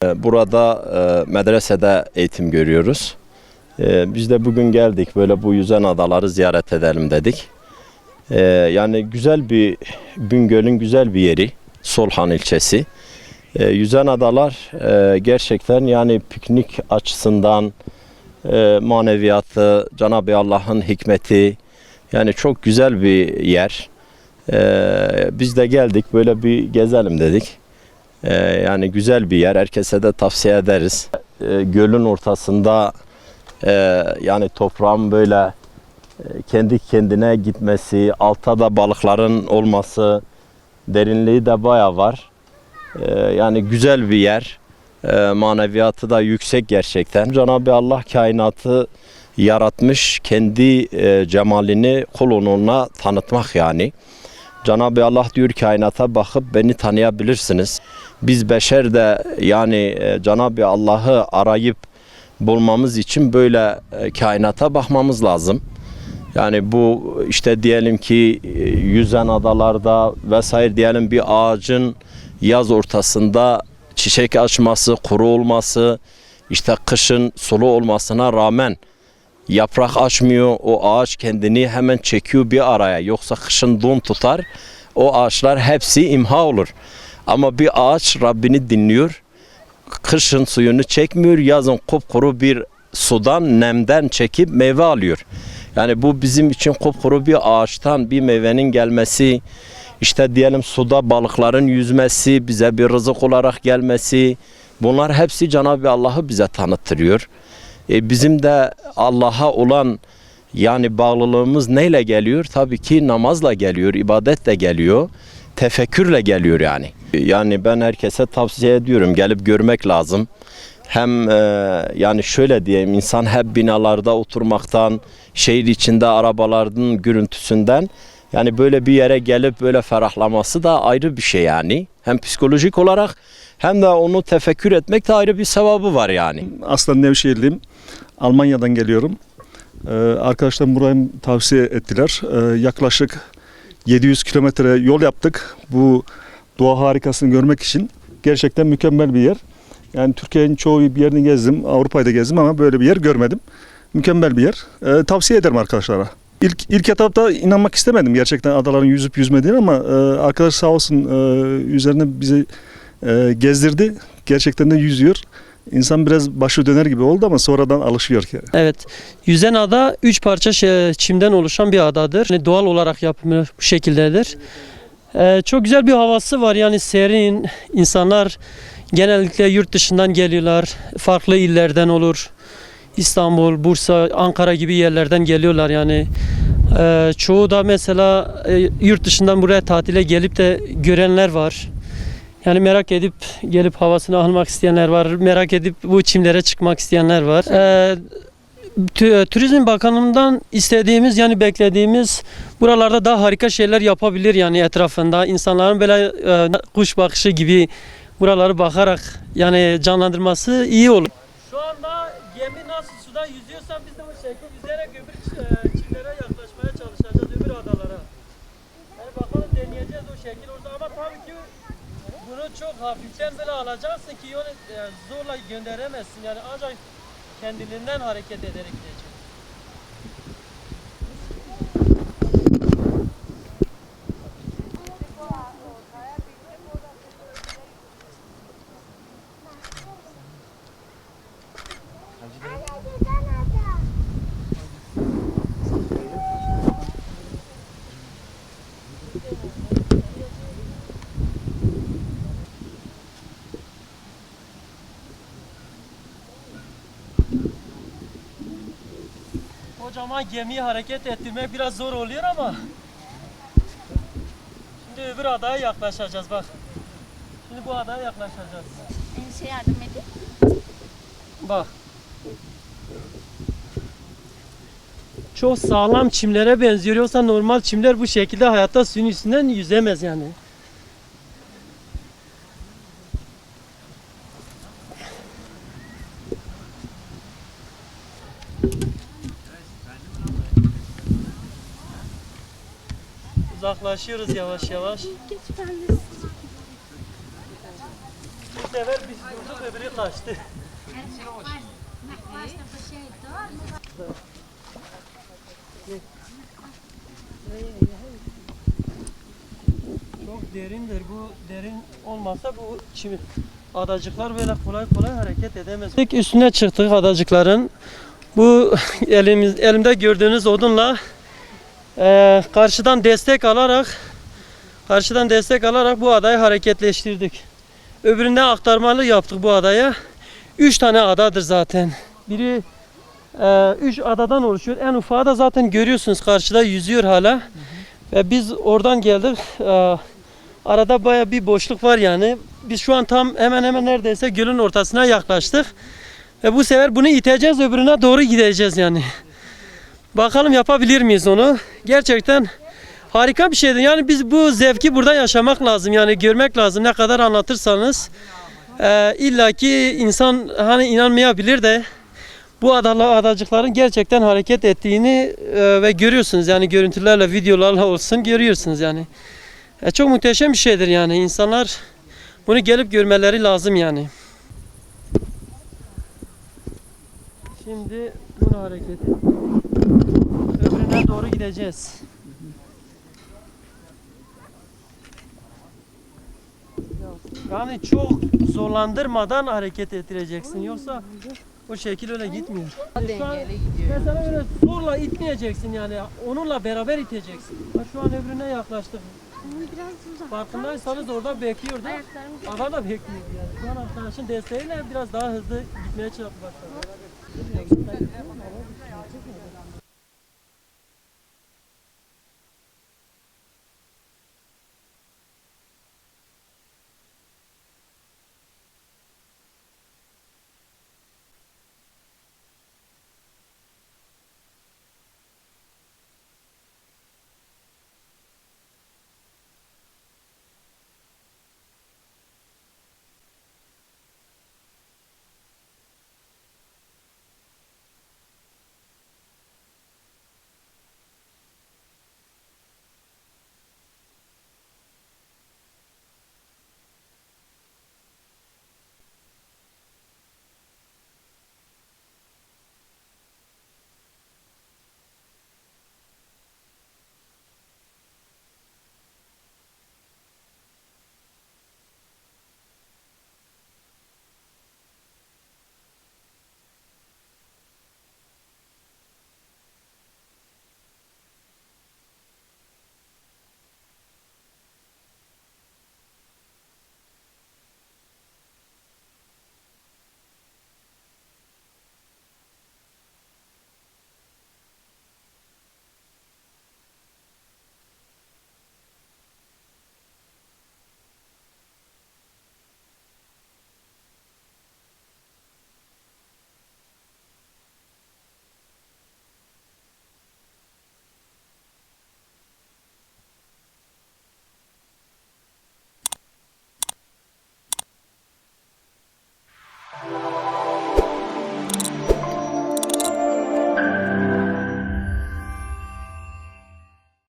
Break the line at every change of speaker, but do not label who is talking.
Burada medresede eğitim görüyoruz. Biz de bugün geldik böyle bu yüzen adaları ziyaret edelim dedik. Yani güzel bir Bingöl'ün güzel bir yeri Solhan ilçesi. Yüzen adalar gerçekten yani piknik açısından maneviyatı, Cenab-ı Allah'ın hikmeti yani çok güzel bir yer. Biz de geldik böyle bir gezelim dedik. Yani güzel bir yer. Herkese de tavsiye ederiz. Gölün ortasında yani toprağın böyle kendi kendine gitmesi, altta da balıkların olması, derinliği de bayağı var. Yani güzel bir yer. Maneviyatı da yüksek gerçekten. Cenab-ı Allah kainatı yaratmış, kendi cemalini kuluna tanıtmak yani. Cenab-ı Allah diyor kainata bakıp beni tanıyabilirsiniz. Biz beşer de yani Cenab-ı Allah'ı arayıp bulmamız için böyle kainata bakmamız lazım. Yani bu işte diyelim ki yüzen adalarda vesaire diyelim bir ağacın yaz ortasında çiçek açması, kuru olması, işte kışın sulu olmasına rağmen yaprak açmıyor, o ağaç kendini hemen çekiyor bir araya. Yoksa kışın don tutar, o ağaçlar hepsi imha olur. Ama bir ağaç Rabbini dinliyor, kışın suyunu çekmiyor, yazın kupkuru bir sudan, nemden çekip meyve alıyor. Yani bu bizim için kupkuru bir ağaçtan bir meyvenin gelmesi, işte diyelim suda balıkların yüzmesi, bize bir rızık olarak gelmesi, bunlar hepsi Cenab-ı Allah'ı bize tanıttırıyor. Bizim de Allah'a olan yani bağlılığımız neyle geliyor? Tabii ki namazla geliyor, ibadetle geliyor, tefekkürle geliyor yani. Yani ben herkese tavsiye ediyorum, gelip görmek lazım. Hem yani şöyle diyeyim, insan hep binalarda oturmaktan, şehir içinde arabaların gürültüsünden yani böyle bir yere gelip böyle ferahlaması da ayrı bir şey yani. Hem psikolojik olarak hem de onu tefekkür etmek de ayrı bir sevabı var yani.
Aslen Nevşehirliyim. Almanya'dan geliyorum. Arkadaşlarım burayı tavsiye ettiler. Yaklaşık 700 kilometre yol yaptık. Bu doğa harikasını görmek için gerçekten mükemmel bir yer. Yani Türkiye'nin çoğu bir yerini gezdim, Avrupa'yı da gezdim ama böyle bir yer görmedim. Mükemmel bir yer. Tavsiye ederim arkadaşlara. İlk etapta inanmak istemedim gerçekten adaların yüzüp yüzmediğini ama arkadaş sağ olsun üzerine bizi gezdirdi. Gerçekten de yüzüyor. İnsan biraz başı döner gibi oldu ama sonradan alışıyor.
Evet. Yüzen ada 3 parça çimden oluşan bir adadır. Yani doğal olarak yapımı bu şekildedir. Çok güzel bir havası var. Yani serin. İnsanlar genellikle yurt dışından geliyorlar. Farklı illerden olur. İstanbul, Bursa, Ankara gibi yerlerden geliyorlar yani. Çoğu da mesela yurt dışından buraya tatile gelip de görenler var. Yani merak edip gelip havasını almak isteyenler var. Merak edip bu çimlere çıkmak isteyenler var. Turizm Bakanlığı'ndan istediğimiz yani beklediğimiz buralarda daha harika şeyler yapabilir yani etrafında. İnsanların böyle kuş bakışı gibi buraları bakarak yani canlandırması iyi olur. Şu anda gemi nasıl suda yüzüyorsa biz de o şekilde yüzerek öbür çimlere yaklaşmaya çalışacağız, öbür adalara. Yani bakalım deneyeceğiz o şekilde orada ama tabii ki bunu çok hafiften böyle alacaksın ki yolu zorla gönderemezsin yani ancak kendiliğinden hareket ederek gidecek. Kocaman gemiyi hareket ettirmek biraz zor oluyor ama şimdi öbür adaya yaklaşacağız bak. Şimdi bu adaya yaklaşacağız.
Enişte yardım edin.
Bak. Çok sağlam çimlere benziyor. Yoksa normal çimler bu şekilde hayatta suyun üstünden yüzemez yani. Uzaklaşıyoruz yavaş yavaş. sefer biz durduk öbürü kaçtı. Çok derindir. Bu derin olmasa bu çim adacıklar böyle kolay kolay hareket edemez. İlk üstüne çıktık adacıkların. Bu elimde gördüğünüz odunla karşıdan destek alarak bu adayı hareketleştirdik. Öbüründen aktarmalı yaptık bu adaya. 3 tane adadır zaten. Biri 3 adadan oluşuyor. En ufağı da zaten görüyorsunuz karşıda yüzüyor hala. Ve biz oradan geldik. Arada baya bir boşluk var yani. Biz şu an tam hemen hemen neredeyse gölün ortasına yaklaştık. Ve bu sefer bunu iteceğiz, öbürüne doğru gideceğiz yani. Bakalım yapabilir miyiz onu? Gerçekten harika bir şeydi. Yani biz bu zevki burada yaşamak lazım. Yani görmek lazım. Ne kadar anlatırsanız illaki insan hani inanmayabilir de bu adacıkların gerçekten hareket ettiğini ve görüyorsunuz. Yani görüntülerle, videolarla olsun görüyorsunuz yani. Çok muhteşem bir şeydir yani. İnsanlar bunu gelip görmeleri lazım yani. Şimdi bunu hareketi öbürüne doğru gideceğiz. Yani çok zorlandırmadan hareket ettireceksin. Yoksa o şekil öyle gitmiyor. Şu an mesela öyle zorla itmeyeceksin yani. Onunla beraber iteceksin. Şu an öbürüne yaklaştık.
Biraz uzak.
Farkındaysanız orada bekliyordu. Ada da bekliyordu yani. Şu an arkadaşın desteğiyle biraz daha hızlı gitmeye başladı.